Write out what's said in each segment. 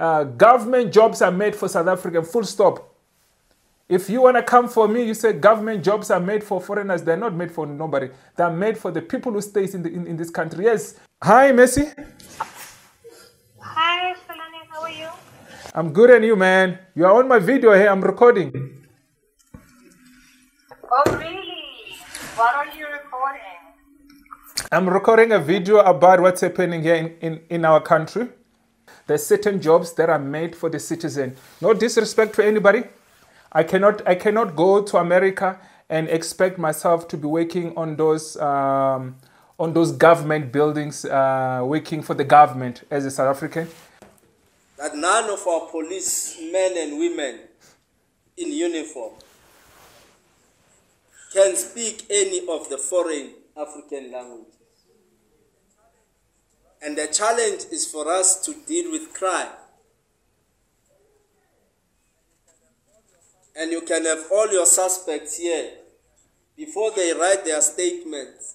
government jobs are made for South African, full stop. If you want to come for me, you say government jobs are made for foreigners. They're not made for nobody. They're made for the people who stay in this country. Yes. Hi, Messi. Hi, Hlulani. How are you? I'm good, and you, man? You are on my video here. I'm recording. Oh, really? What are you recording? I'm recording a video about what's happening here in our country. There's certain jobs that are made for the citizen. No disrespect to anybody. I cannot go to America and expect myself to be working on those government buildings, working for the government as a South African. That none of our policemen and women in uniform can speak any of the foreign African languages. And the challenge is for us to deal with crime. And you can have all your suspects here. Before they write their statements,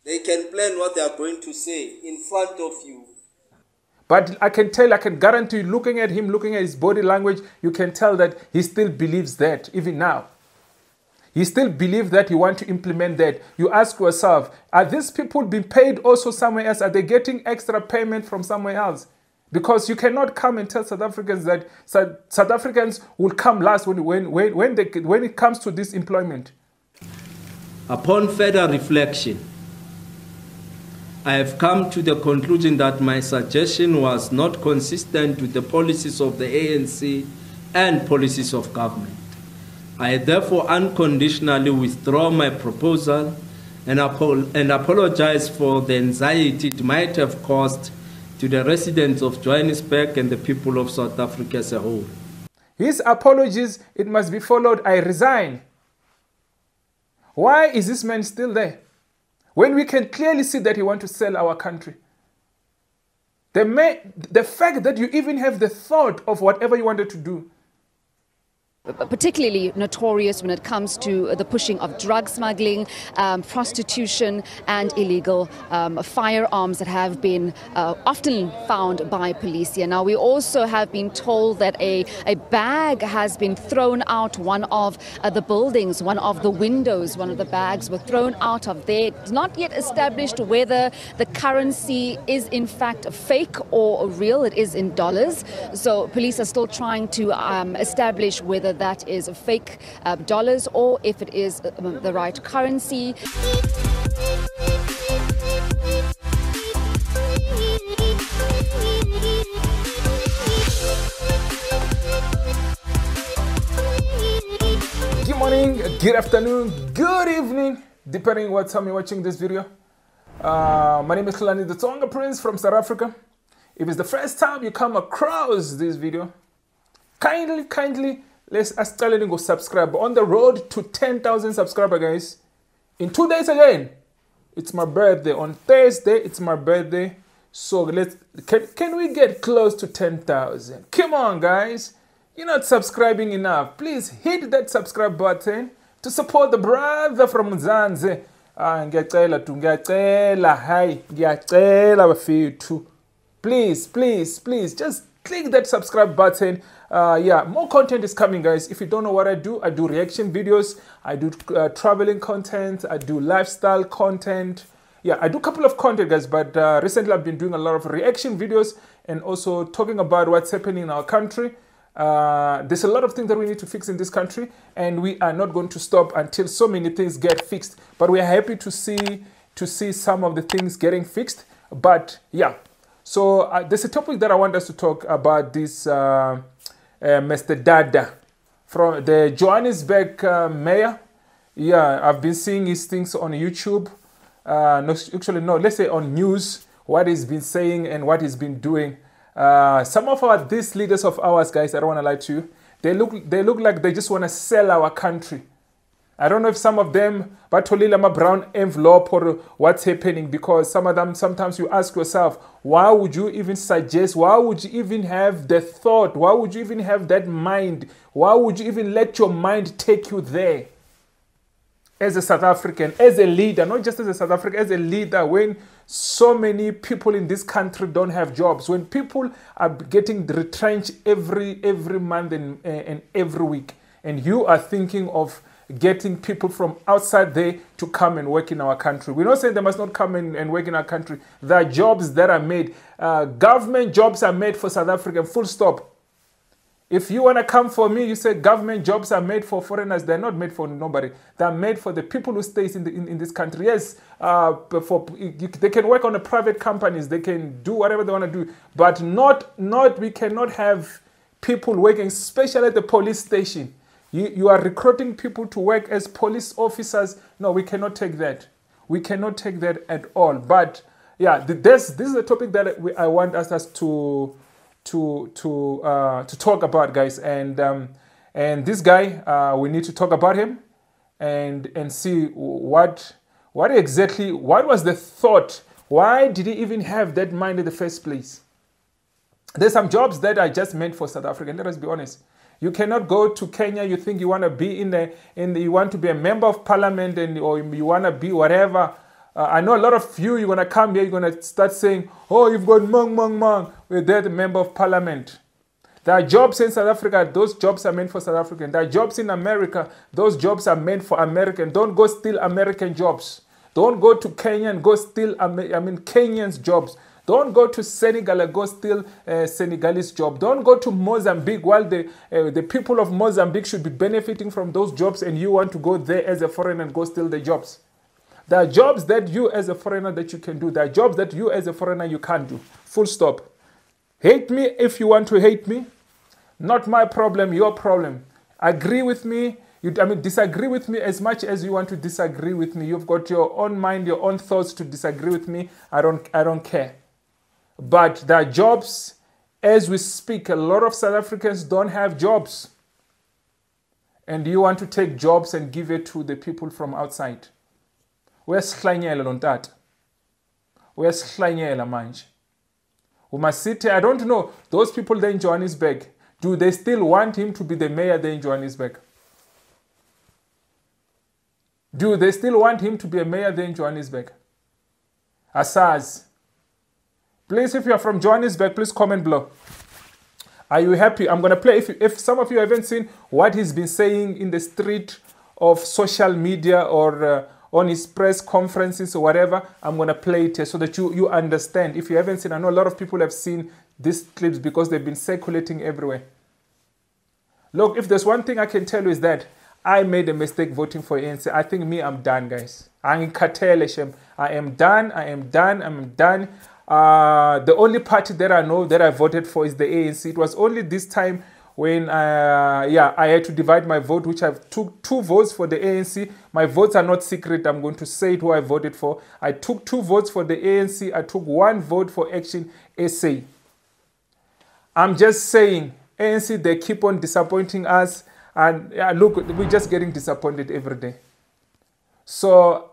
they can plan what they are going to say in front of you. But I can guarantee, looking at him, looking at his body language, you can tell that he still believes that, even now. He still believes that he wants to implement that. You ask yourself, are these people being paid also somewhere else? Are they getting extra payment from somewhere else? Because you cannot come and tell South Africans that South Africans will come last when it comes to this employment. Upon further reflection, I have come to the conclusion that my suggestion was not consistent with the policies of the ANC and policies of government. I therefore unconditionally withdraw my proposal and apologize for the anxiety it might have caused to the residents of Johannesburg and the people of South Africa as a whole. His apologies, it must be followed, I resign. Why is this man still there? When we can clearly see that he wants to sell our country. The fact that you even have the thought of whatever you wanted to do. Particularly notorious when it comes to the pushing of drug smuggling, prostitution and illegal firearms that have been often found by police here. Now, we also have been told that a bag has been thrown out one of the buildings, one of the windows, one of the bags were thrown out of there. It's not yet established whether the currency is in fact fake or real. It is in dollars. So police are still trying to establish whether that is fake dollars or if it is the right currency. Good morning, good afternoon, good evening, depending on what time you're watching this video. My name is Hlulani, the Tsonga Prince from South Africa. If it's the first time you come across this video, kindly let's go subscribe. On the road to 10,000 subscribers, guys. In 2 days again, it's my birthday. On Thursday, it's my birthday. So can we get close to 10,000? Come on, guys. You're not subscribing enough. Please hit that subscribe button to support the brother from Mzansi. Please, just click that subscribe button. Yeah, more content is coming, guys. If you don't know what I do reaction videos, I do traveling content, I do lifestyle content. Yeah, I do a couple of content, guys, but recently I've been doing a lot of reaction videos and also talking about what's happening in our country. There's a lot of things that we need to fix in this country, and we are not going to stop until so many things get fixed. But we are happy to see some of the things getting fixed. But yeah, so there's a topic that I want us to talk about, this Mr. Dada from the Johannesburg mayor. Yeah, I've been seeing his things on YouTube. Let's say on news, what he's been saying and what he's been doing. Some of these leaders of ours, guys, I don't want to lie to you, they look like they just want to sell our country. I don't know if some of them, but Tolilama brown envelope or what's happening, because some of them, sometimes you ask yourself, why would you even suggest, why would you even have the thought, why would you even have that mind, why would you even let your mind take you there? As a South African, as a leader, not just as a South African, as a leader, when so many people in this country don't have jobs, when people are getting retrenched every month and every week, and you are thinking of getting people from outside there to come and work in our country. We're not saying they must not come and work in our country. There are jobs that are made. Government jobs are made for South African, full stop. If you want to come for me, you say government jobs are made for foreigners. They're not made for nobody. They're made for the people who stay in this country. Yes, they can work on the private companies. They can do whatever they want to do. But we cannot have people working, especially at the police station. You are recruiting people to work as police officers. No, we cannot take that. We cannot take that at all. But yeah, this is a topic that I want us to talk about, guys. And this guy, we need to talk about him and see what exactly was the thought. Why did he even have that mind in the first place? There's some jobs that are just meant for South Africa. Let us be honest. You cannot go to Kenya. You think you want to be you want to be a member of parliament, or you want to be whatever. I know a lot of you're going to come here, you're going to start saying, oh, you've got mung. We're there, the member of parliament. There are jobs in South Africa. Those jobs are meant for South African. There are jobs in America. Those jobs are meant for American. Don't go steal American jobs. Don't go to Kenya and go steal Kenyans' jobs. Don't go to Senegal and go steal Senegalese job. Don't go to Mozambique while the people of Mozambique should be benefiting from those jobs, and you want to go there as a foreigner and go steal the jobs. There are jobs that you as a foreigner that you can do. There are jobs that you as a foreigner you can't do. Full stop. Hate me if you want to hate me. Not my problem, your problem. Agree with me. Disagree with me as much as you want to disagree with me. You've got your own mind, your own thoughts to disagree with me. I don't care. But there are jobs, as we speak, a lot of South Africans don't have jobs. And you want to take jobs and give it to the people from outside. Where's Hlulani lontat? Where's Hlulani manje? Umasite, I don't know, those people there in Johannesburg, do they still want him to be the mayor there in Johannesburg? Do they still want him to be a mayor there in Johannesburg? Asaz. Please, if you are from Johannesburg, please comment below. Are you happy? I'm going to play. If some of you haven't seen what he's been saying in the street of social media or on his press conferences or whatever, I'm going to play it here so that you understand. If you haven't seen, I know a lot of people have seen these clips because they've been circulating everywhere. Look, if there's one thing I can tell you is that I made a mistake voting for ANC. I think I'm done, guys. I'm in Kateleshem. I am done. The only party that I know that I voted for is the ANC. It was only this time when I had to divide my vote, which I took 2 votes for the ANC. My votes are not secret. I'm going to say it who I voted for. I took 2 votes for the ANC. I took 1 vote for Action SA. I'm just saying, ANC, they keep on disappointing us. And look, we're just getting disappointed every day. So,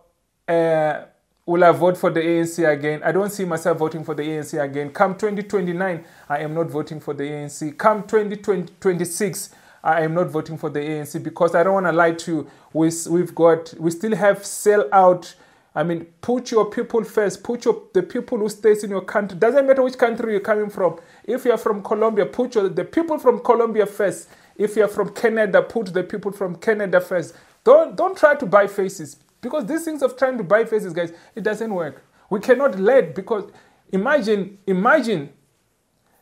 will I vote for the ANC again? I don't see myself voting for the ANC again. Come 2029, I am not voting for the ANC. Come 2026, I am not voting for the ANC because I don't want to lie to you. We still have sell out. I mean, put your people first. Put the people who stays in your country. Doesn't matter which country you're coming from. If you're from Colombia, put the people from Colombia first. If you're from Canada, put the people from Canada first. Don't try to buy faces. Because these things of trying to buy faces, guys, it doesn't work. We cannot let, because imagine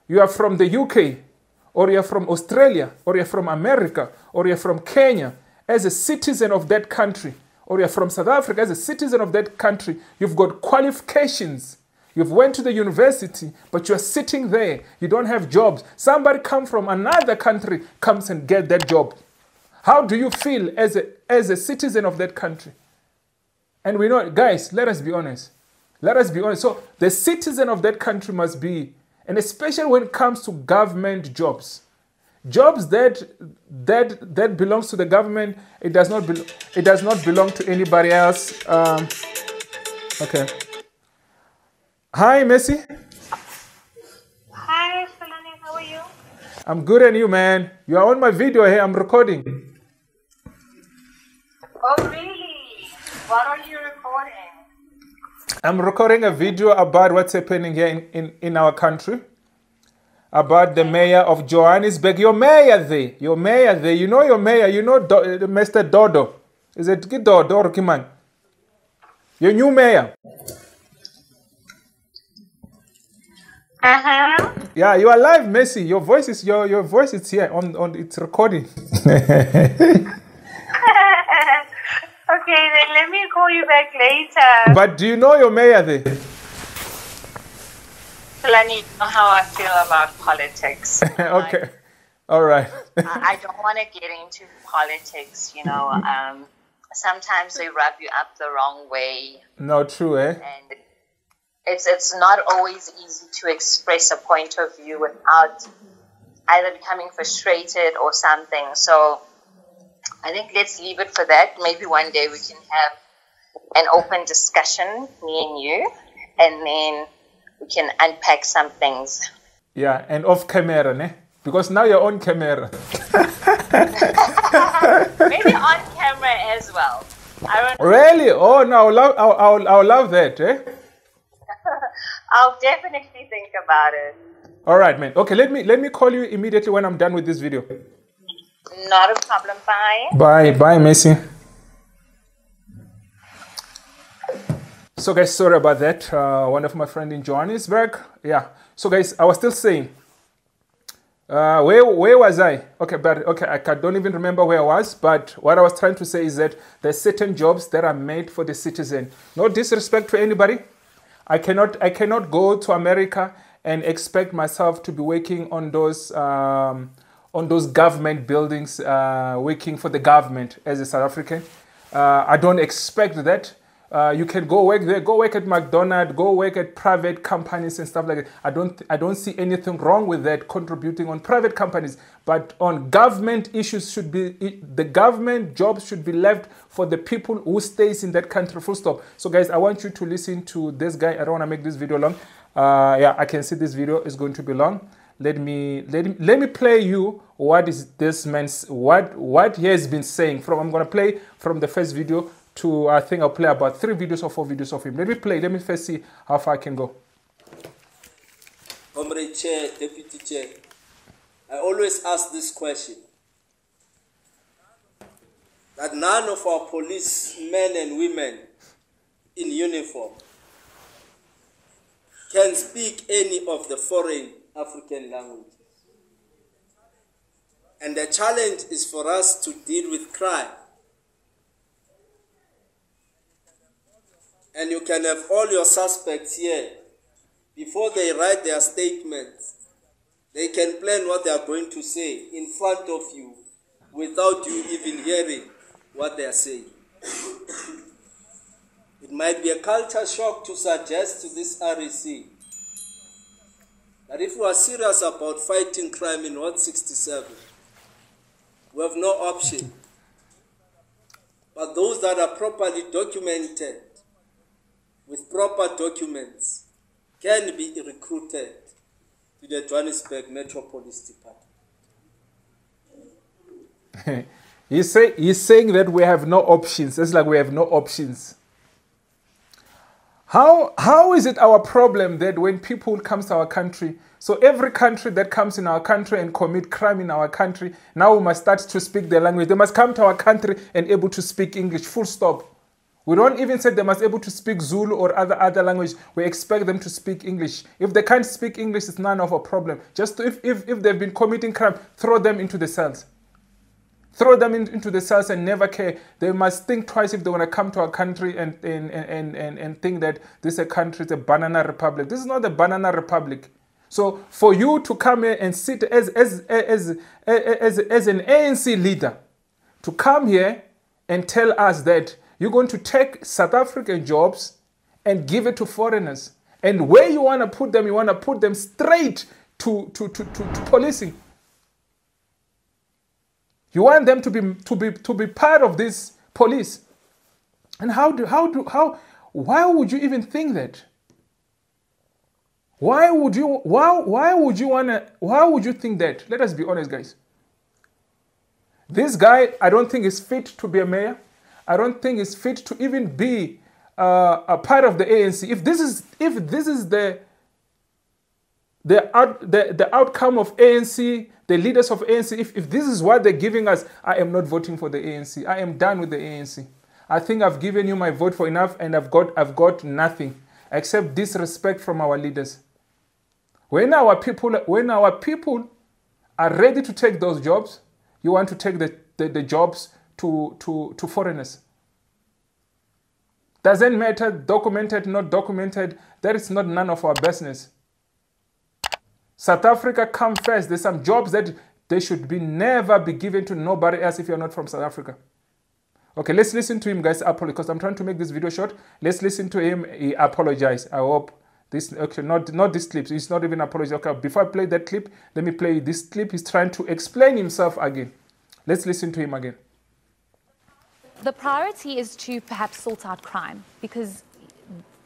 you are from the UK, or you're from Australia, or you're from America, or you're from Kenya as a citizen of that country, or you're from South Africa as a citizen of that country. You've got qualifications. You've went to the university, but you're sitting there. You don't have jobs. Somebody come from another country comes and get that job. How do you feel as a citizen of that country? And we know, guys, let us be honest. Let us be honest. So the citizen of that country must be, and especially when it comes to government jobs, jobs that belongs to the government, it does not belong to anybody else. Okay. Hi, Messi. Hi, Hlulani, how are you? I'm good, and you, man? You are on my video here. I'm recording. Oh, really? What are you recording? I'm recording a video about what's happening here in our country. About the mayor of Johannesburg. Your mayor there. Your mayor there. You know your mayor. You know Mr. Dodo. Is it Dodo or Kiman? Your new mayor. Yeah, you are live, Messi. Your voice is your voice is here on it's recording. Okay, then let me call you back later. But do you know your mayor there? Hlulani, you know how I feel about politics. Okay. All right. I don't want to get into politics, you know. Sometimes they rub you up the wrong way. No, true, eh? And it's not always easy to express a point of view without either becoming frustrated or something. So I think let's leave it for that. Maybe one day we can have an open discussion, me and you, and then we can unpack some things. Yeah, and off camera, ne? Because now you're on camera. Maybe on camera as well. I don't know. Really? Oh no, I'll love that, eh? I'll definitely think about it. All right, man. Okay, let me call you immediately when I'm done with this video. Not a problem. Bye. Bye, Messi. So guys, sorry about that. One of my friends in Johannesburg. Yeah. So guys, I was still saying. Where was I? Okay, I don't even remember where I was. But what I was trying to say is that there's certain jobs that are made for the citizen. No disrespect to anybody. I cannot go to America and expect myself to be working on those government buildings, working for the government as a South African. I don't expect that. You can go work there, go work at McDonald's, go work at private companies and stuff like that. I don't see anything wrong with that, contributing on private companies. But on government issues the government jobs should be left for the people who stays in that country, full stop. So guys, I want you to listen to this guy. I don't want to make this video long. Yeah, I can see this video is going to be long. Let me play you what is this man's what he has been saying. I'm gonna play from the first video to I think I'll play about 3 videos or 4 videos of him. Let me first see how far I can go. Comrade Chair, Deputy Chair, I always ask this question, that none of our policemen and women in uniform can speak any of the foreign African languages. And the challenge is for us to deal with crime. And you can have all your suspects here. Before they write their statements, they can plan what they are going to say in front of you without you even hearing what they are saying. It might be a culture shock to suggest to this REC that if we are serious about fighting crime in Ward 67, we have no option. But those that are properly documented, with proper documents, can be recruited to the Johannesburg Metropolitan Department. He's saying that we have no options. It's like we have no options. How is it our problem that when people come to our country, so every country that comes in our country and commit crime in our country, now we must start to speak their language. They must come to our country and able to speak English, full stop. We don't even say they must be able to speak Zulu or other language. We expect them to speak English. If they can't speak English, it's none of a problem. Just if they've been committing crime, throw them into the cells. Throw them into the cells and never care. They must think twice if they want to come to our country and think that this is a country, it's a banana republic. This is not a banana republic. So for you to come here and sit as an ANC leader, to come here and tell us that you're going to take South African jobs and give it to foreigners. And where you want to put them, you want to put them straight to policing. You want them to be part of this police. And why would you even think that? Why would you think that? Let us be honest, guys. This guy, I don't think is fit to be a mayor. I don't think he's fit to even be a part of the ANC, if this is the outcome of ANC, the leaders of ANC, if this is what they're giving us, I am not voting for the ANC. I am done with the ANC. I think I've given you my vote for enough, and I've got nothing except disrespect from our leaders. When our people are ready to take those jobs, you want to take the jobs to foreigners. Doesn't matter, documented, not documented, that is not none of our business. South Africa come first. There's some jobs that they should never be given to nobody else if you're not from South Africa. Okay, let's listen to him, guys, because I'm trying to make this video short. Let's listen to him. He apologized. I hope this, okay, not this clip. He's not even apologizing. Okay, before I play that clip, let me play this clip. He's trying to explain himself again. Let's listen to him again. The priority is to perhaps sort out crime, because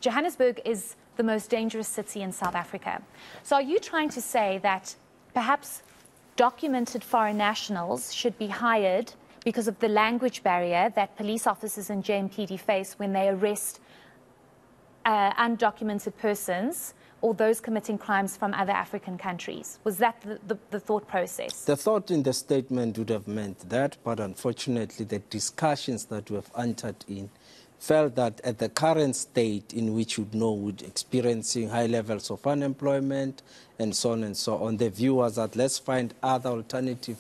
Johannesburg is the most dangerous city in South Africa. So are you trying to say that perhaps documented foreign nationals should be hired because of the language barrier that police officers and JMPD face when they arrest undocumented persons or those committing crimes from other African countries? Was that the thought process? The thought in the statement would have meant that, but unfortunately the discussions that we have entered in felt that at the current state in which you know we're experiencing high levels of unemployment and so on, the view was that let's find other alternative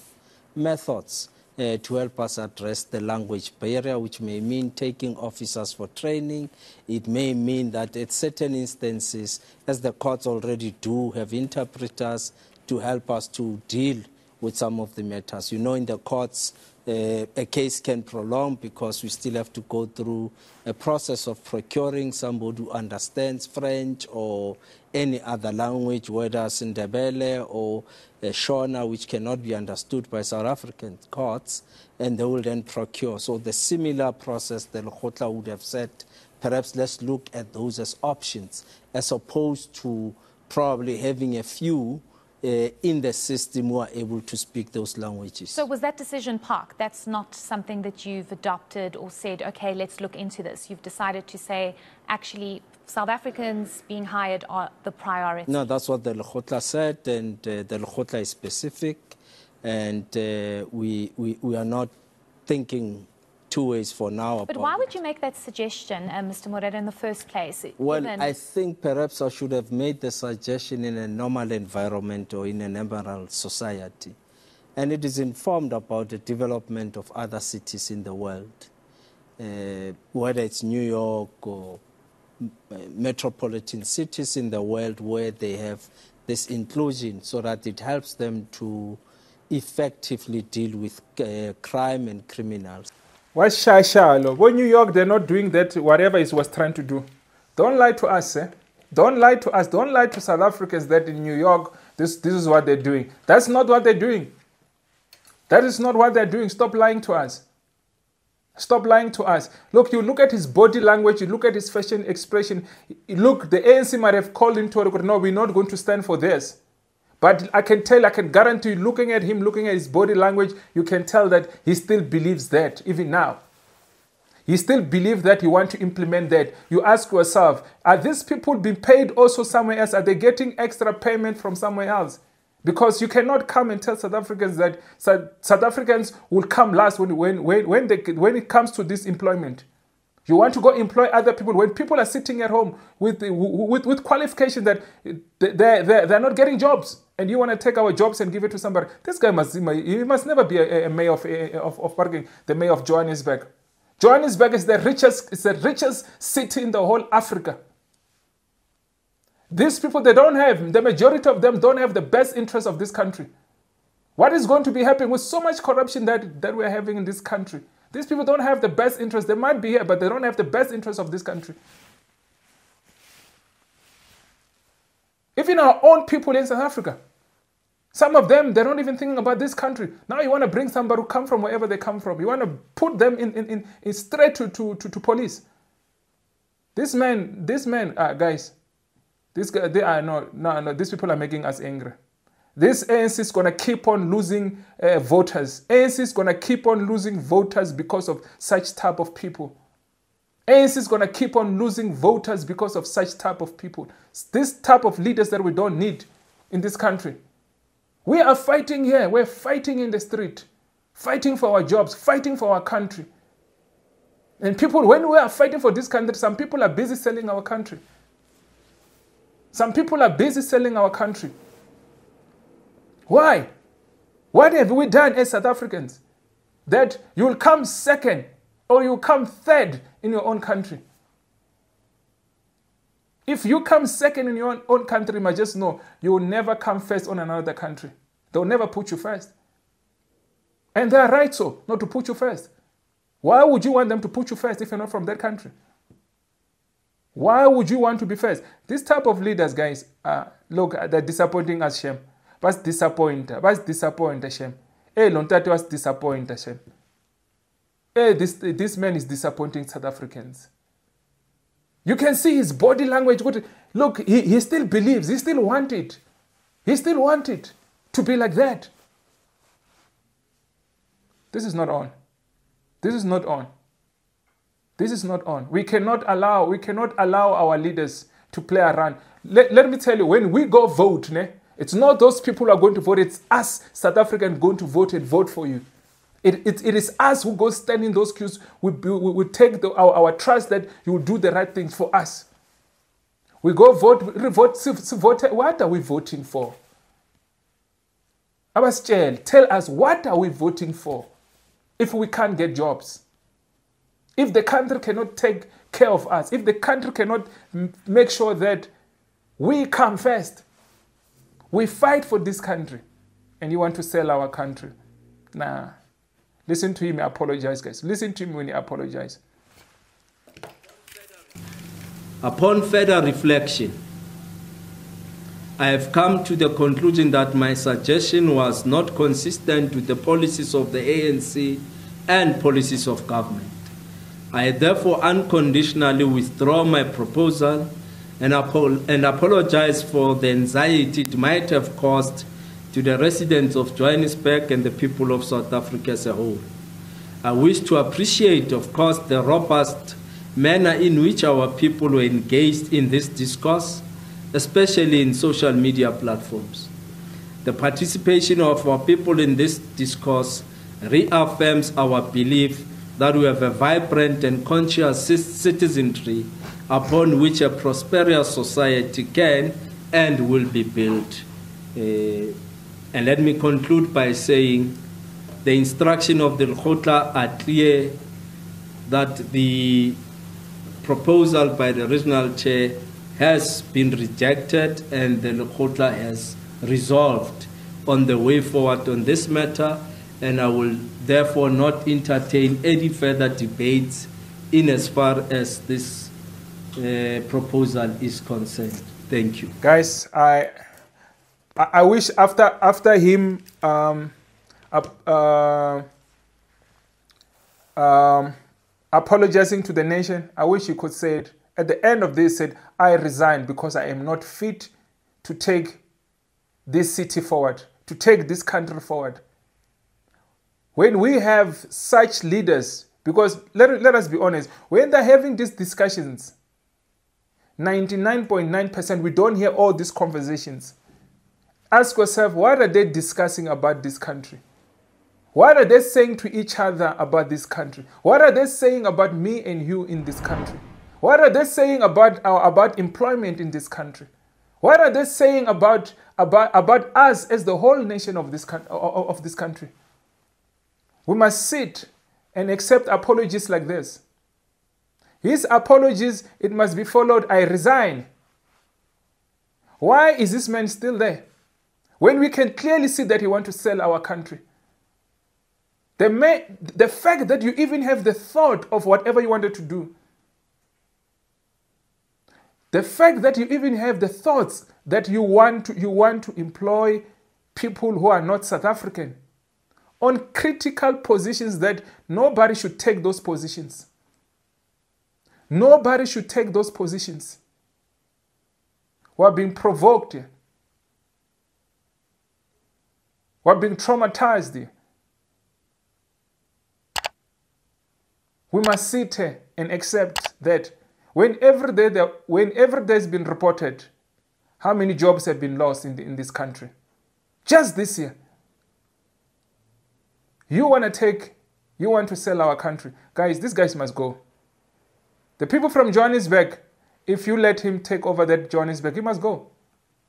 methods to help us address the language barrier, which may mean taking officers for training. It may mean that at certain instances, as the courts already do, have interpreters to help us to deal with some of the matters. You know, in the courts, a case can prolong because we still have to go through a process of procuring somebody who understands French or any other language, whether it's Ndebele or Shona, which cannot be understood by South African courts, and they will then procure. So the similar process, the Lekgotla would have said, perhaps let's look at those as options, as opposed to probably having a few in the system who are able to speak those languages. So was that decision parked? That's not something that you've adopted or said, okay, let's look into this. You've decided to say, actually, South Africans being hired are the priority. No, that's what the Lekgotla said, and the Lekgotla is specific, and we are not thinking two ways for now. But why would you make that suggestion, Mr. Morero, in the first place? Well, I think perhaps I should have made the suggestion in a normal environment or in a normal society. And it is informed about the development of other cities in the world, whether it's New York or metropolitan cities in the world where they have this inclusion so that it helps them to effectively deal with crime and criminals. What's Shashalo? When New York, they're not doing that, whatever it was trying to do. Don't lie to us, eh? Don't lie to us. Don't lie to South Africans that in New York, this is what they're doing. That's not what they're doing. That is not what they're doing. Stop lying to us. Stop lying to us. Look, you look at his body language, you look at his fashion expression. Look, the ANC might have called him to a record. No, we're not going to stand for this. But I can guarantee you, looking at him, looking at his body language, you can tell that he still believes that, even now. He still believes that, he wants to implement that. You ask yourself, are these people being paid also somewhere else? Are they getting extra payment from somewhere else? Because you cannot come and tell South Africans that South Africans will come last when it comes to this employment. You want to go employ other people when people are sitting at home with qualification that they're not getting jobs, and you want to take our jobs and give it to somebody. This guy must never be a mayor of Parking, the mayor of Johannesburg. Johannesburg is the richest city in the whole Africa. These people, the majority of them don't have the best interest of this country. What is going to be happening with so much corruption that we're having in this country? These people don't have the best interest. They might be here, but they don't have the best interest of this country. Even our own people in South Africa, some of them, they're not even thinking about this country. Now you want to bring somebody who come from wherever they come from. You want to put them in straight to police. This man, guys, this guy, no, these people are making us angry. This ANC is going to keep on losing voters. ANC is going to keep on losing voters because of such type of people. ANC is going to keep on losing voters because of such type of people. This type of leaders that we don't need in this country. We are fighting here. We're fighting in the street. Fighting for our jobs. Fighting for our country. And people, when we are fighting for this country, some people are busy selling our country. Some people are busy selling our country. Why? What have we done as South Africans? That you will come second or you will come third in your own country. If you come second in your own country, you must just know you will never come first on another country. They'll never put you first. And they are right so, not to put you first. Why would you want them to put you first if you're not from that country? Why would you want to be first? This type of leaders, guys, look, they're disappointing us, Shem. What's disappointing? What's disappointing, Shem? Hey, Lontati was disappointing, Shem. Hey, this man is disappointing South Africans. You can see his body language. Look, he still believes. He still wants it. He still wants it to be like that. This is not on. This is not on. This is not on. We cannot allow our leaders to play around. Let me tell you, when we go vote, it's not those people who are going to vote. It's us, South Africans, going to vote and vote for you. It is us who go stand in those queues. We take our trust that you will do the right things for us. We go vote. What are we voting for? Abastel, tell us, what are we voting for if we can't get jobs? If the country cannot take care of us, if the country cannot make sure that we come first, we fight for this country, and you want to sell our country. Nah. Listen to him, apologize, guys. Listen to him when he apologizes. Upon further reflection, I have come to the conclusion that my suggestion was not consistent with the policies of the ANC and policies of government. I therefore unconditionally withdraw my proposal and apologize for the anxiety it might have caused to the residents of Johannesburg and the people of South Africa as a whole. I wish to appreciate, of course, the robust manner in which our people were engaged in this discourse, especially in social media platforms. The participation of our people in this discourse reaffirms our belief that we have a vibrant and conscious citizenry upon which a prosperous society can and will be built. And let me conclude by saying the instructions of the Lekgotla are clear that the proposal by the regional chair has been rejected and the Lekgotla has resolved on the way forward on this matter, and I will therefore not entertain any further debates in as far as this proposal is concerned. Thank you. Guys, I wish after him apologizing to the nation, I wish he could say it at the end of this, said, I resign because I am not fit to take this city forward, to take this country forward. When we have such leaders, because let us be honest, when they're having these discussions, 99.9% we don't hear all these conversations. Ask yourself, what are they discussing about this country? What are they saying to each other about this country? What are they saying about me and you in this country? What are they saying about employment in this country? What are they saying about us as the whole nation of this country? We must sit and accept apologies like this. His apologies, it must be followed, I resign. Why is this man still there? When we can clearly see that he wants to sell our country. The fact that you even have the thought of whatever you wanted to do. The fact that you even have the thoughts that you want to employ people who are not South African on critical positions that nobody should take those positions. Nobody should take those positions. We are being provoked here. We are being traumatized here. We must sit here and accept that whenever there's been reported how many jobs have been lost in this country, just this year. You want to sell our country. Guys, these guys must go. The people from Johannesburg, if you let him take over that Johannesburg, he must go.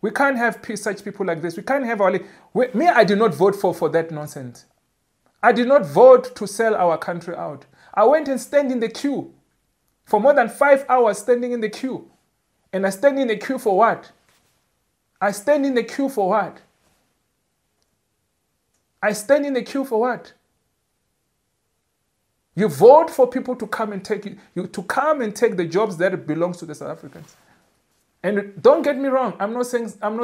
We can't have such people like this. We can't have I did not vote for that nonsense. I did not vote to sell our country out. I went and stand in the queue for more than 5 hours standing in the queue. And I stand in the queue for what? I stand in the queue for what? I stand in the queue for what? You vote for people to come and take the jobs that belongs to the South Africans. And don't get me wrong, I'm not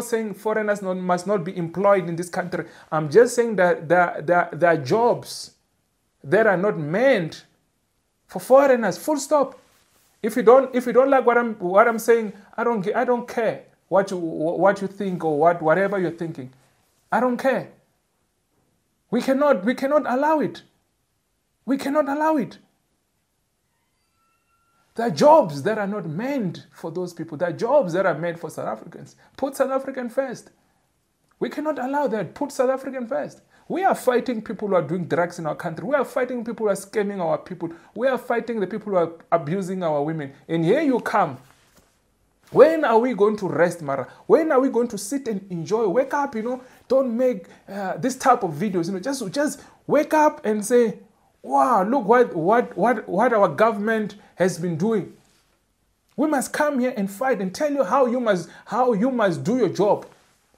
saying foreigners must not be employed in this country. I'm just saying that there are jobs that are not meant for foreigners. Full stop. If you don't like what I'm saying, I don't care what you think or whatever you're thinking. I don't care. We cannot allow it. We cannot allow it. There are jobs that are not meant for those people. There are jobs that are meant for South Africans. Put South African first. We cannot allow that. Put South African first. We are fighting people who are doing drugs in our country. We are fighting people who are scamming our people. We are fighting the people who are abusing our women. And here you come. When are we going to rest, Mara? When are we going to sit and enjoy? Wake up, Don't make this type of videos. Just wake up and say, wow, look what our government has been doing. We must come here and fight and tell you how you must do your job.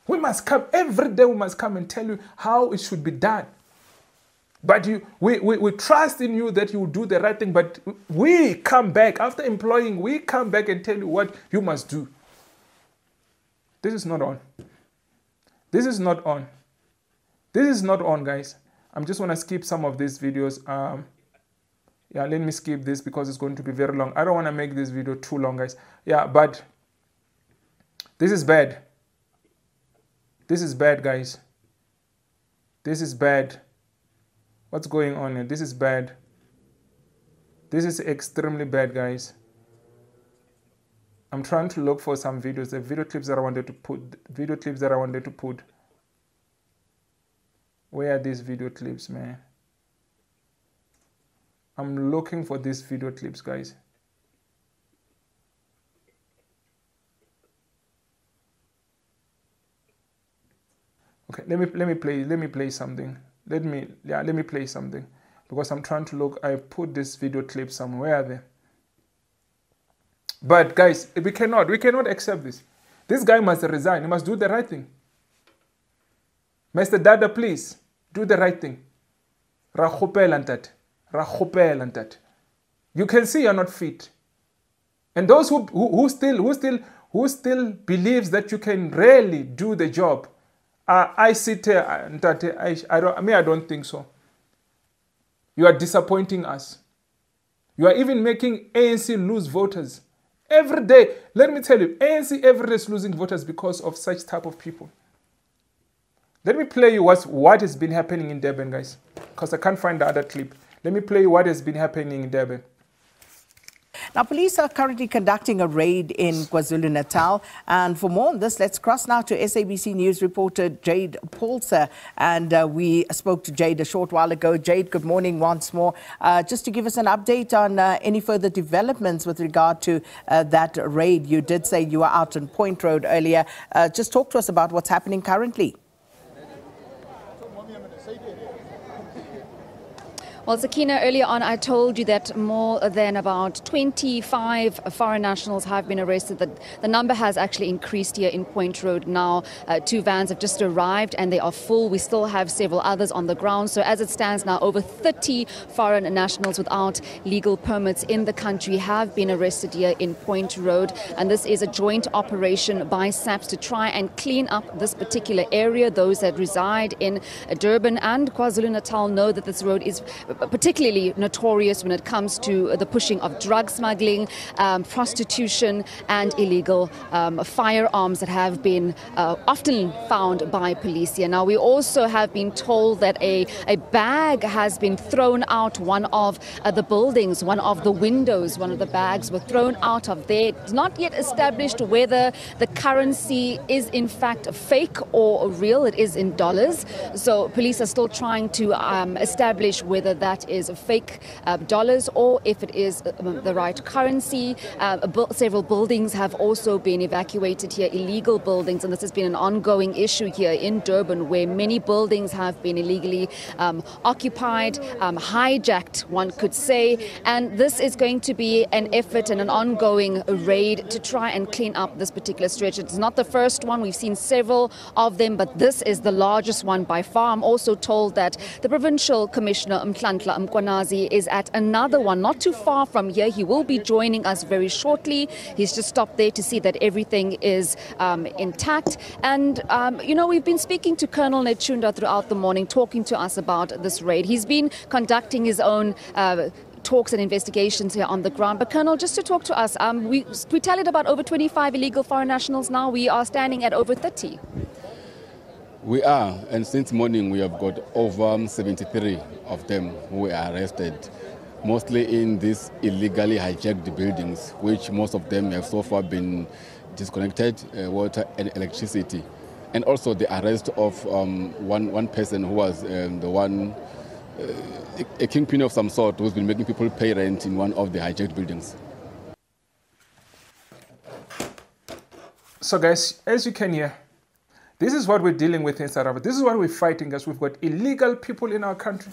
We must come every day. We must come and tell you how it should be done. But we trust in you that you will do the right thing. But we come back after employing. We come back and tell you what you must do. This is not on. This is not on. This is not on, guys. I'm just want to skip some of these videos. Yeah, let me skip this because it's going to be very long. I don't want to make this video too long, guys. Yeah, but this is bad. This is bad, guys. This is bad. What's going on here? This is bad. This is extremely bad, guys. I'm trying to look for some videos, the video clips that I wanted to put. Where are these video clips, man? I'm looking for these video clips, guys. Okay, let me play something. Let me play something because I'm trying to look. I put this video clip somewhere there. But guys, we cannot accept this. This guy must resign. He must do the right thing. Mr. Dada, please do the right thing. You can see you're not fit. And those who still believes that you can really do the job, I sit here and I don't think so. You are disappointing us. You are even making ANC lose voters. Every day, let me tell you, ANC every day is losing voters because of such type of people. Let me play you what has been happening in Durban, guys, because I can't find the other clip. Let me play you what has been happening in Durban. Now, police are currently conducting a raid in KwaZulu-Natal. And for more on this, let's cross now to SABC News reporter Jade Paulser. And we spoke to Jade a short while ago. Jade, good morning once more. Just to give us an update on any further developments with regard to that raid. You did say you were out on Point Road earlier. Just talk to us about what's happening currently. Well, Sakina, earlier on I told you that more than about 25 foreign nationals have been arrested. The number has actually increased here in Point Road now. 2 vans have just arrived and they are full. We still have several others on the ground. So as it stands now, over 30 foreign nationals without legal permits in the country have been arrested here in Point Road. And this is a joint operation by SAPS to try and clean up this particular area. Those that reside in Durban and KwaZulu-Natal know that this road is particularly notorious when it comes to the pushing of drug smuggling, prostitution and illegal firearms that have been often found by police here. Now, we also have been told that a bag has been thrown out one of the buildings, one of the windows, one of the bags were thrown out of there. It's not yet established whether the currency is in fact fake or real. It is in dollars. So police are still trying to establish whether that is fake dollars or if it is the right currency. Several buildings have also been evacuated here, illegal buildings, and this has been an ongoing issue here in Durban, where many buildings have been illegally occupied, hijacked, one could say, and this is going to be an effort and an ongoing raid to try and clean up this particular stretch. It's not the first one. We've seen several of them, but this is the largest one by far. I'm also told that the Provincial Commissioner Mhlanhla Mkwanazi is at another one not too far from here. He will be joining us very shortly. He's just stopped there to see that everything is intact. And, you know, we've been speaking to Colonel Nechunda throughout the morning, talking to us about this raid. He's been conducting his own talks and investigations here on the ground. But Colonel, just to talk to us, we tallied about over 25 illegal foreign nationals now. We are standing at over 30. We are, and since morning we have got over 73 of them who were arrested, mostly in these illegally hijacked buildings, which most of them have so far been disconnected, water and electricity. And also the arrest of one person who was a kingpin of some sort, who's been making people pay rent in one of the hijacked buildings. So guys, as you can hear, this is what we're dealing with in South Africa. This is what we're fighting, guys. We've got illegal people in our country.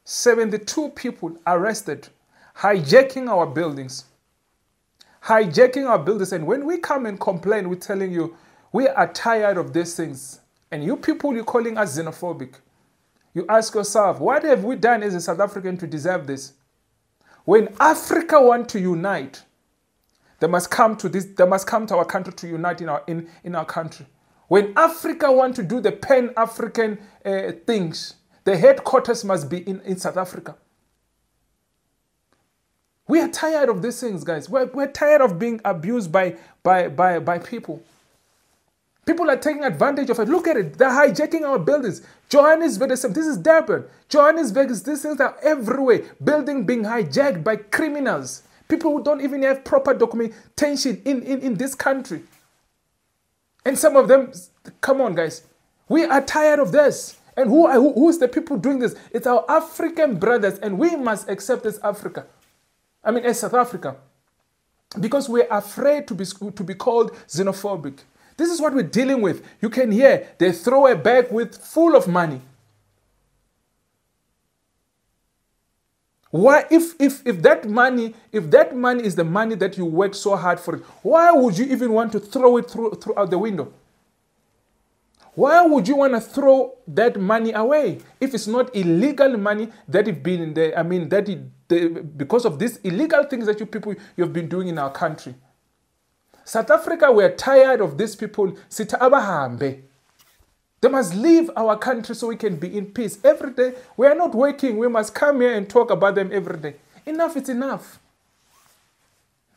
72 people arrested, hijacking our buildings. Hijacking our buildings. And when we come and complain, we're telling you, we are tired of these things. And you people, you're calling us xenophobic. You ask yourself, what have we done as a South African to deserve this? When Africa want to unite, they must come to this. They must come to our country to unite in our country. When Africa want to do the Pan-African things, the headquarters must be in South Africa. We are tired of these things, guys. We're tired of being abused by people. People are taking advantage of it. Look at it. They're hijacking our buildings. Johannesburg, this is Durban. Johannesburg, these things are everywhere. Building being hijacked by criminals. People who don't even have proper documentation in this country. And some of them, come on, guys. We are tired of this. And who's the people doing this? It's our African brothers, and we must accept as Africa. I mean, as South Africa. Because we're afraid to be called xenophobic. This is what we're dealing with. You can hear they throw a bag full of money. Why, if that money is the money that you work so hard for, why would you even want to throw it out the window? Why would you want to throw that money away if it's not illegal money that have been in there? I mean, because of these illegal things that you've been doing in our country. South Africa, we are tired of these people. They must leave our country so we can be in peace. Every day, we are not working. We must come here and talk about them every day. Enough is enough.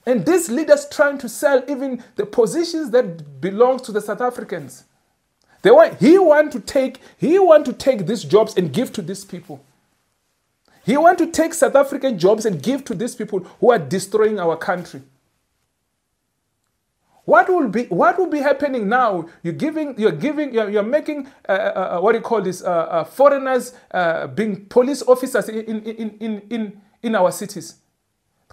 And these leaders trying to sell even the positions that belong to the South Africans. He want to take these jobs and give to these people. He want to take South African jobs and give to these people who are destroying our country. What will be happening now? You're making what do you call this? Foreigners being police officers in our cities.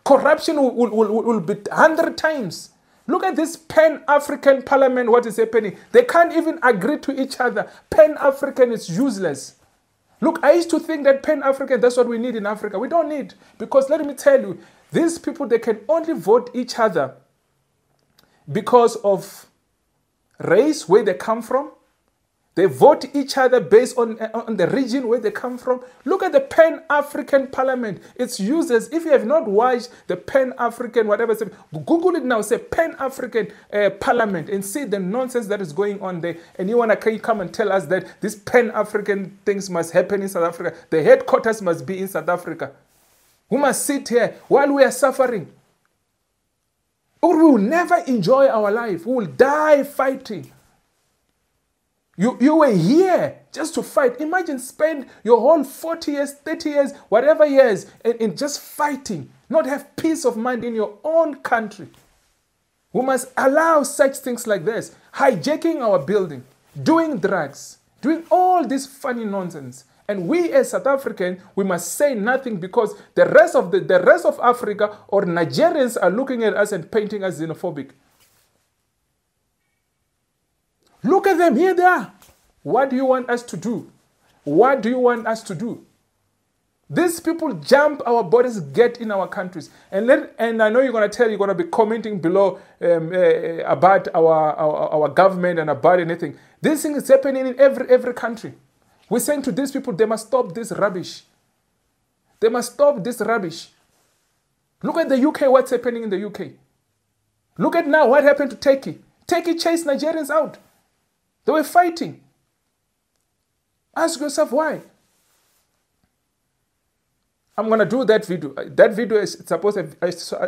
Corruption will be 100 times. Look at this Pan-African Parliament. What is happening? They can't even agree to each other. Pan-African is useless. Look, I used to think that Pan-African, that's what we need in Africa. We don't need, because let me tell you, these people, they can only vote each other because of race, where they come from, They vote each other based on the region where they come from. Look at the Pan-African Parliament. It's used as, if you have not watched the Pan-African, whatever, Google it now, say Pan-African Parliament and see the nonsense that is going on there. And you want to come and tell us that these Pan-African things must happen in South Africa. The headquarters must be in South Africa. We must sit here while we are suffering. Or we will never enjoy our life. We will die fighting. You were here just to fight. Imagine spend your whole 40 years, 30 years, whatever years, in just fighting. Not have peace of mind in your own country. We must allow such things like this. Hijacking our building, doing drugs, doing all this funny nonsense. And we as South Africans, we must say nothing because the rest of Africa or Nigerians are looking at us and painting us xenophobic. Look at them, here they are. What do you want us to do? What do you want us to do? These people jump our borders, get in our countries. And I know you're going to be commenting below about our government and about anything. This thing is happening in every country. We're saying to these people, they must stop this rubbish. They must stop this rubbish. Look at the UK, what's happening in the UK. Look at now what happened to Turkey. Turkey chased Nigerians out. They were fighting. Ask yourself why. I'm going to do that video. That video is supposed to have,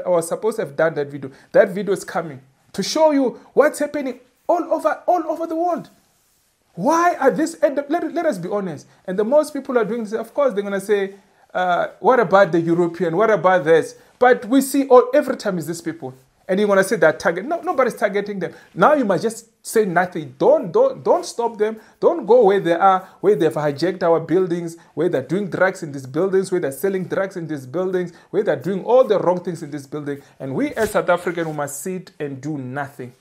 I was supposed to have done that video. That video is coming to show you what's happening all over the world. Why are this? Let us be honest. And the most people are doing this. Of course, they're going to say, what about the European? What about this? But we see every time is these people. And you want to say that target. No, nobody's targeting them. Now you must just say nothing. Don't stop them. Don't go where they are, where they've hijacked our buildings, where they're doing drugs in these buildings, where they're selling drugs in these buildings, where they're doing all the wrong things in this building. And we as South Africans, we must sit and do nothing.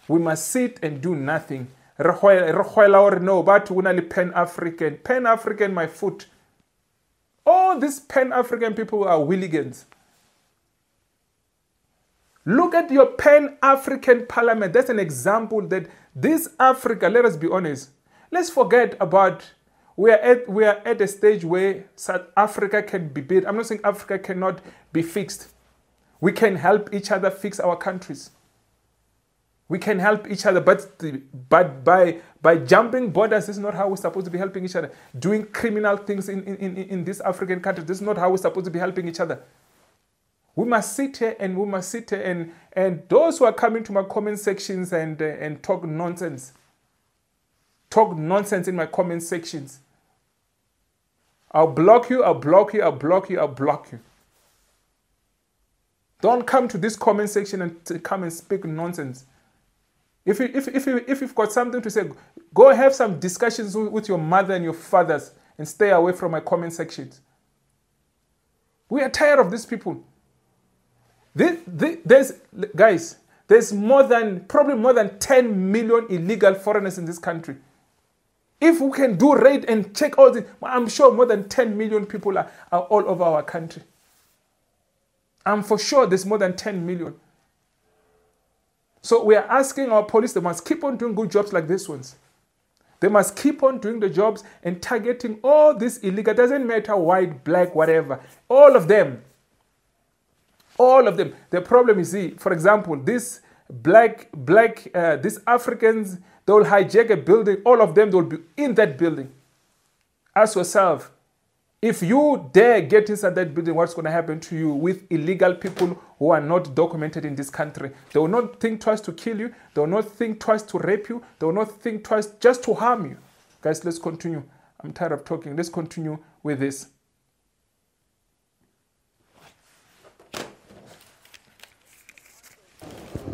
We must sit and do nothing. No, but Pan-African. Pan-African, my foot. All these Pan-African people are hooligans. Look at your Pan-African Parliament. That's an example that this Africa, let us be honest, let's forget about, we are at a stage where South Africa can be built. I'm not saying Africa cannot be fixed. We can help each other fix our countries. We can help each other, but by jumping borders, this is not how we're supposed to be helping each other. Doing criminal things in this African country, this is not how we're supposed to be helping each other. We must sit here and those who are coming to my comment sections and talk nonsense in my comment sections. I'll block you, I'll block you, I'll block you, I'll block you. Don't come to this comment section and come and speak nonsense. If you've got something to say, go have some discussions with your mother and your fathers and stay away from my comment sections. We are tired of these people. There's probably more than 10 million illegal foreigners in this country. If we can do raid and check all this, I'm sure more than 10 million people are all over our country. I'm for sure there's more than 10 million. So we are asking our police, they must keep on doing good jobs like these ones. They must keep on doing the jobs and targeting all this illegal, doesn't matter white, black, whatever, all of them. All of them. The problem is, for example, this these Africans, they will hijack a building. All of them, they will be in that building. Ask yourself, if you dare get inside that building, what's going to happen to you with illegal people who are not documented in this country? They will not think twice to kill you. They will not think twice to rape you. They will not think twice just to harm you. Guys, let's continue. I'm tired of talking. Let's continue with this.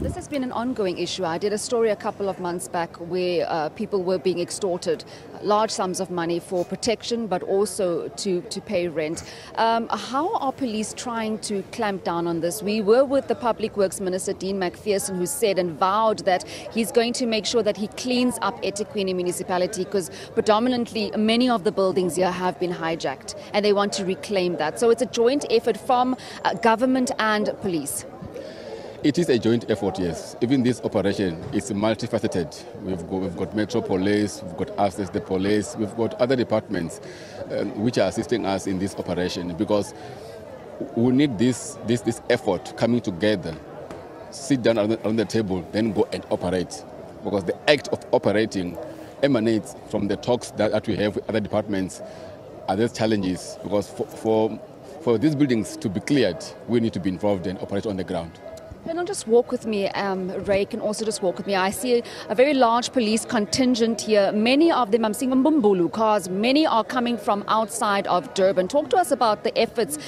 This has been an ongoing issue. I did a story a couple of months back where people were being extorted large sums of money for protection, but also to pay rent. How are police trying to clamp down on this? We were with the Public Works Minister, Dean McPherson, who said and vowed that he's going to make sure that he cleans up eThekwini municipality because predominantly many of the buildings here have been hijacked and they want to reclaim that. So it's a joint effort from government and police. It is a joint effort, yes. Even this operation is multifaceted. We've got Metropolitan, we've got us as the police, we've got other departments which are assisting us in this operation, because we need this effort coming together, sit down on the table, then go and operate. Because the act of operating emanates from the talks that we have with other departments, other challenges. Because for these buildings to be cleared, we need to be involved and operate on the ground. Can you just walk with me, Ray, can also just walk with me. I see a very large police contingent here. Many of them, I'm seeing Mbumbulu cars, many are coming from outside of Durban. Talk to us about the efforts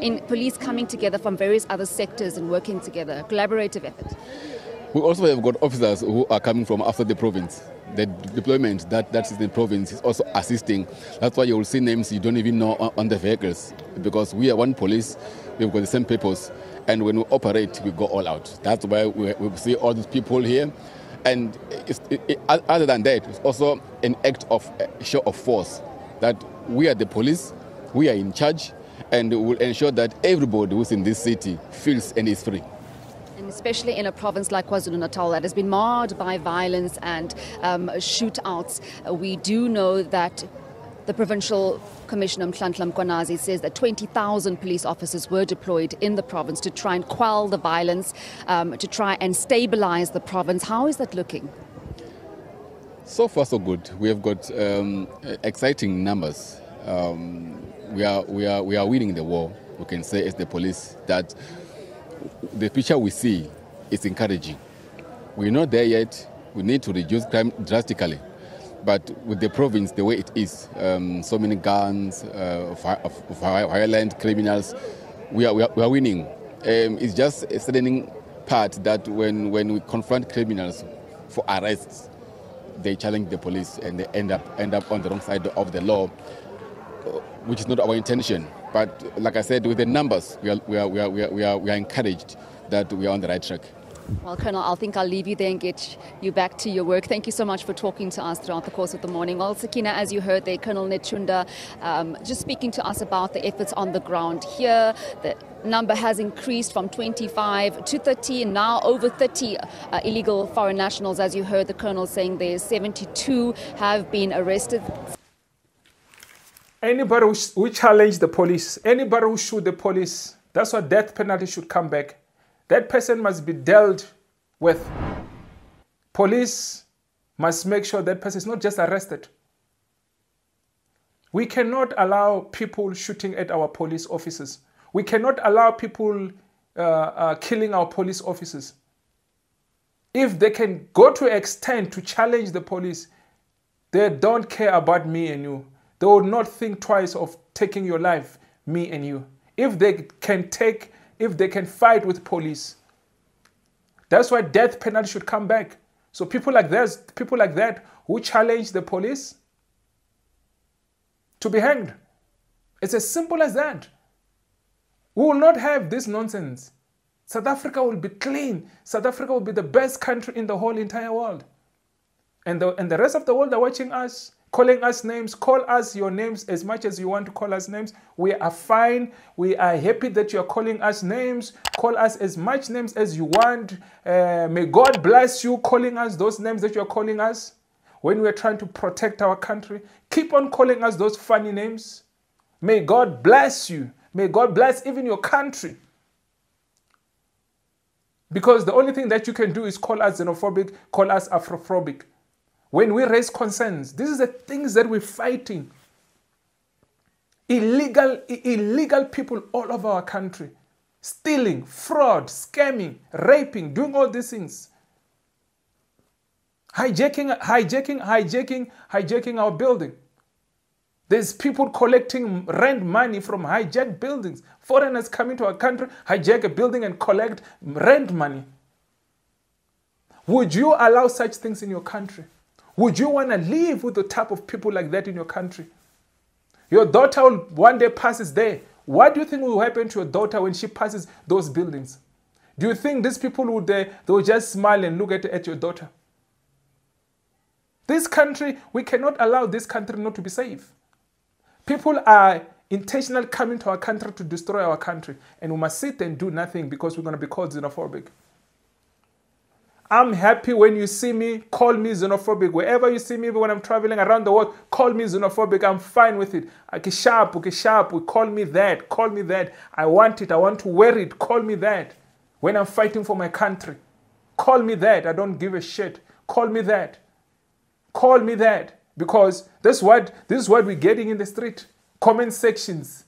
in police coming together from various other sectors and working together, collaborative effort. We also have got officers who are coming from outside the province. The deployment that is in the province is also assisting. That's why you will see names you don't even know on the vehicles, because we are one police, we've got the same purpose, and when we operate, we go all out. That's why we see all these people here. And other than that, it's also an act of show of force, that we are the police, we are in charge, and we will ensure that everybody who's in this city feels and is free. And especially in a province like KwaZulu-Natal that has been marred by violence and shootouts, we do know that the Provincial Commissioner Mhlanhla Mkwanazi says that 20,000 police officers were deployed in the province to try and quell the violence, to try and stabilize the province. How is that looking? So far, so good. We have got exciting numbers. We are winning the war. We can say as the police that the picture we see is encouraging. We're not there yet. We need to reduce crime drastically. But with the province the way it is, so many guns, violent criminals, we are winning. It's just a saddening part that when we confront criminals for arrests, they challenge the police and they end up on the wrong side of the law, which is not our intention. But like I said, with the numbers, we are encouraged that we are on the right track. Well, Colonel, I think I'll leave you there and get you back to your work. Thank you so much for talking to us throughout the course of the morning. Well, Sakina, as you heard there, Colonel Nechunda just speaking to us about the efforts on the ground here. The number has increased from 25 to 30, and now over 30 illegal foreign nationals. As you heard the Colonel saying there, 72 have been arrested. Anybody who challenge the police, anybody who shoot the police, that's why death penalty should come back. That person must be dealt with. Police must make sure that person is not just arrested. We cannot allow people shooting at our police officers. We cannot allow people killing our police officers. If they can go to an extent to challenge the police, they don't care about me and you. They will not think twice of taking your life, me and you. If they can fight with police. That's why death penalty should come back. So people like that who challenge the police to be hanged. It's as simple as that. We will not have this nonsense. South Africa will be clean. South Africa will be the best country in the whole entire world. And the rest of the world are watching us, calling us names. Call us your names as much as you want to call us names. We are fine. We are happy that you are calling us names. Call us as much names as you want. May God bless you calling us those names that you are calling us. When we are trying to protect our country, keep on calling us those funny names. May God bless you. May God bless even your country. Because the only thing that you can do is call us xenophobic, call us Afrophobic. When we raise concerns, this is the things that we're fighting. Illegal people all over our country. Stealing, fraud, scamming, raping, doing all these things. Hijacking our building. There's people collecting rent money from hijacked buildings. Foreigners come into our country, hijack a building and collect rent money. Would you allow such things in your country? Would you want to live with the type of people like that in your country? Your daughter will one day passes there. What do you think will happen to your daughter when she passes those buildings? Do you think these people would they will just smile and look at your daughter? This country, we cannot allow this country not to be safe. People are intentionally coming to our country to destroy our country, and we must sit and do nothing because we're going to be called xenophobic. I'm happy when you see me, call me xenophobic. Wherever you see me, when I'm traveling around the world, call me xenophobic. I'm fine with it. Okay, sharp, call me that, call me that. I want it, I want to wear it, call me that. When I'm fighting for my country, call me that. I don't give a shit. Call me that. Call me that. Because this is what we're getting in the street. Comment sections.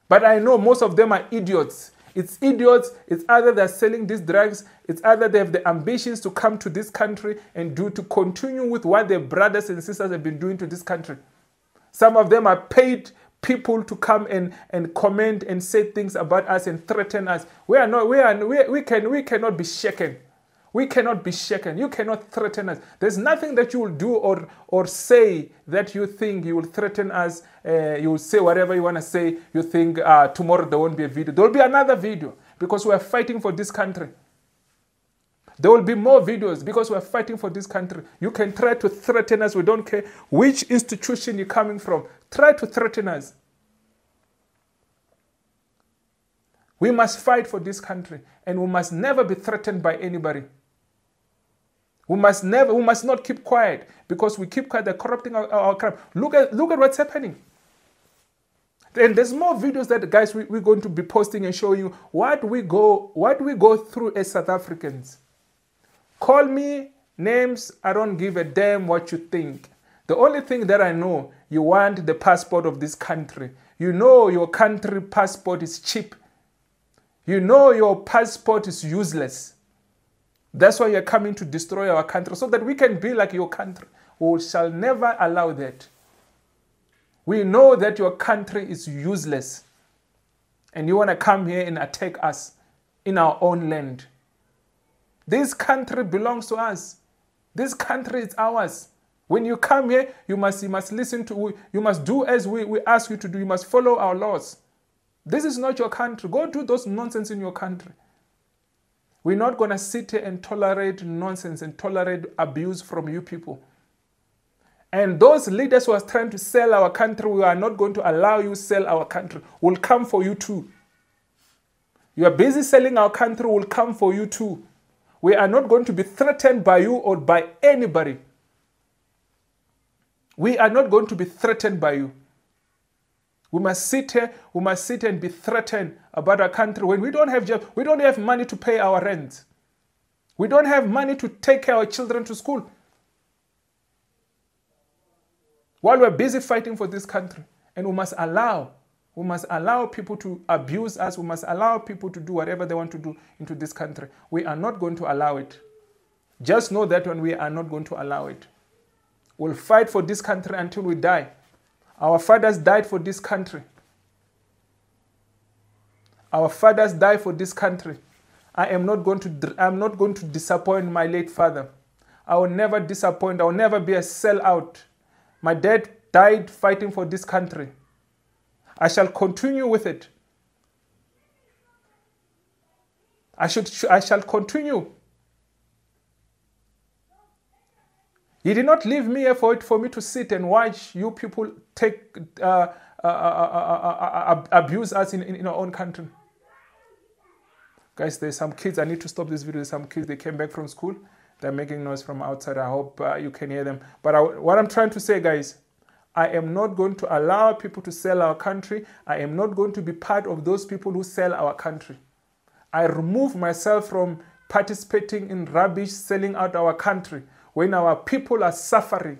But I know most of them are idiots. It's idiots. It's either they're selling these drugs. It's either they have the ambitions to come to this country and to continue with what their brothers and sisters have been doing to this country. Some of them are paid people to come and comment and say things about us and threaten us. We cannot be shaken. We cannot be shaken. You cannot threaten us. There's nothing that you will do or say that you think you will threaten us. You will say whatever you want to say. You think tomorrow there won't be a video. There will be another video because we are fighting for this country. There will be more videos because we are fighting for this country. You can try to threaten us. We don't care which institution you're coming from. Try to threaten us. We must fight for this country and we must never be threatened by anybody. We must not keep quiet because we keep quiet. They're corrupting our crime. Look at what's happening. And there's more videos that, guys, we're going to be posting and showing you what we go through as South Africans. Call me names. I don't give a damn what you think. The only thing that I know, you want the passport of this country. You know your country passport is cheap. You know your passport is useless. That's why you're coming to destroy our country so that we can be like your country. We shall never allow that. We know that your country is useless. And you want to come here and attack us in our own land. This country belongs to us. This country is ours. When you come here, you must listen to, you must do as we ask you to do. You must follow our laws. This is not your country. Go do those nonsense in your country. We're not going to sit here and tolerate nonsense and tolerate abuse from you people. And those leaders who are trying to sell our country, we are not going to allow you sell our country. We'll come for you too. You are busy selling our country, we'll come for you too. We are not going to be threatened by you or by anybody. We are not going to be threatened by you. We must sit here and be threatened about our country when we don't have jobs. We don't have money to pay our rent. We don't have money to take our children to school. While we're busy fighting for this country. And we must allow people to abuse us. We must allow people to do whatever they want to do into this country. We are not going to allow it. Just know that when we are not going to allow it. We'll fight for this country until we die. Our fathers died for this country. Our fathers died for this country. I'm not going to disappoint my late father. I will never disappoint. I will never be a sellout. My dad died fighting for this country. I shall continue with it. I shall continue. He did not leave me here for me to sit and watch you people take abuse us in our own country. Guys, there's some kids. I need to stop this video. There's some kids. They came back from school. They're making noise from outside. I hope you can hear them. But what I'm trying to say, guys, I am not going to allow people to sell our country. I am not going to be part of those people who sell our country. I remove myself from participating in rubbish, selling out our country. When our people are suffering,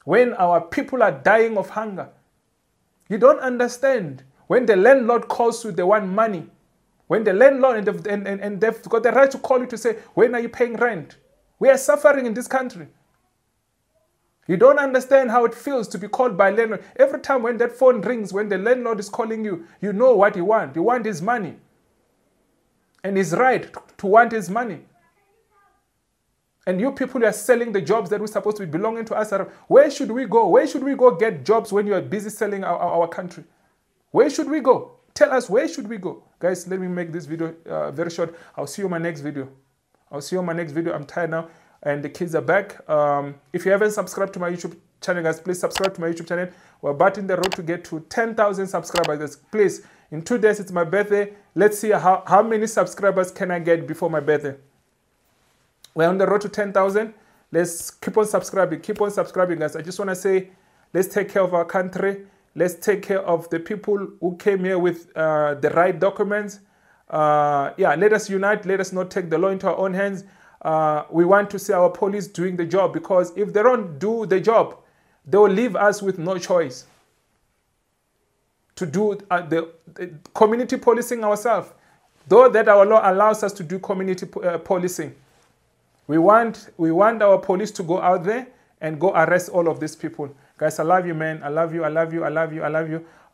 when our people are dying of hunger. You don't understand. When the landlord calls you, they want money. When the landlord, and they've got the right to call you to say, when are you paying rent? We are suffering in this country. You don't understand how it feels to be called by landlord. Every time when that phone rings, when the landlord is calling you, you know what you want. You want his money. And he's right to want his money. And you people are selling the jobs that we're supposed to be belonging to us. Where should we go? Where should we go get jobs when you are busy selling our country? Where should we go? Tell us, where should we go? Guys, let me make this video very short. I'll see you in my next video. I'm tired now. And the kids are back. If you haven't subscribed to my YouTube channel, guys, please subscribe to my YouTube channel. We're about in the road to get to 10,000 subscribers. Please, In 2 days, it's my birthday. Let's see how many subscribers can I get before my birthday. We're on the road to 10,000. Let's keep on subscribing, guys. I just want to say, let's take care of our country. Let's take care of the people who came here with the right documents. Yeah, let us unite. Let us not take the law into our own hands. We want to see our police doing the job, because if they don't do the job, they will leave us with no choice to do the community policing ourselves. Though that our law allows us to do community policing. We want our police to go out there and go arrest all of these people. Guys, I love you, man. I love you.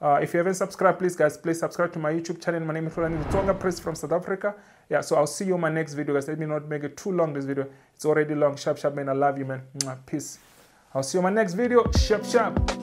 If you haven't subscribed, please subscribe to my YouTube channel. My name is Hlulani, the Tsonga priest from South Africa. Yeah, so I'll see you in my next video, guys. Let me not make it too long, this video. It's already long. Sharp, man. I love you, man. Peace. I'll see you in my next video. Sharp.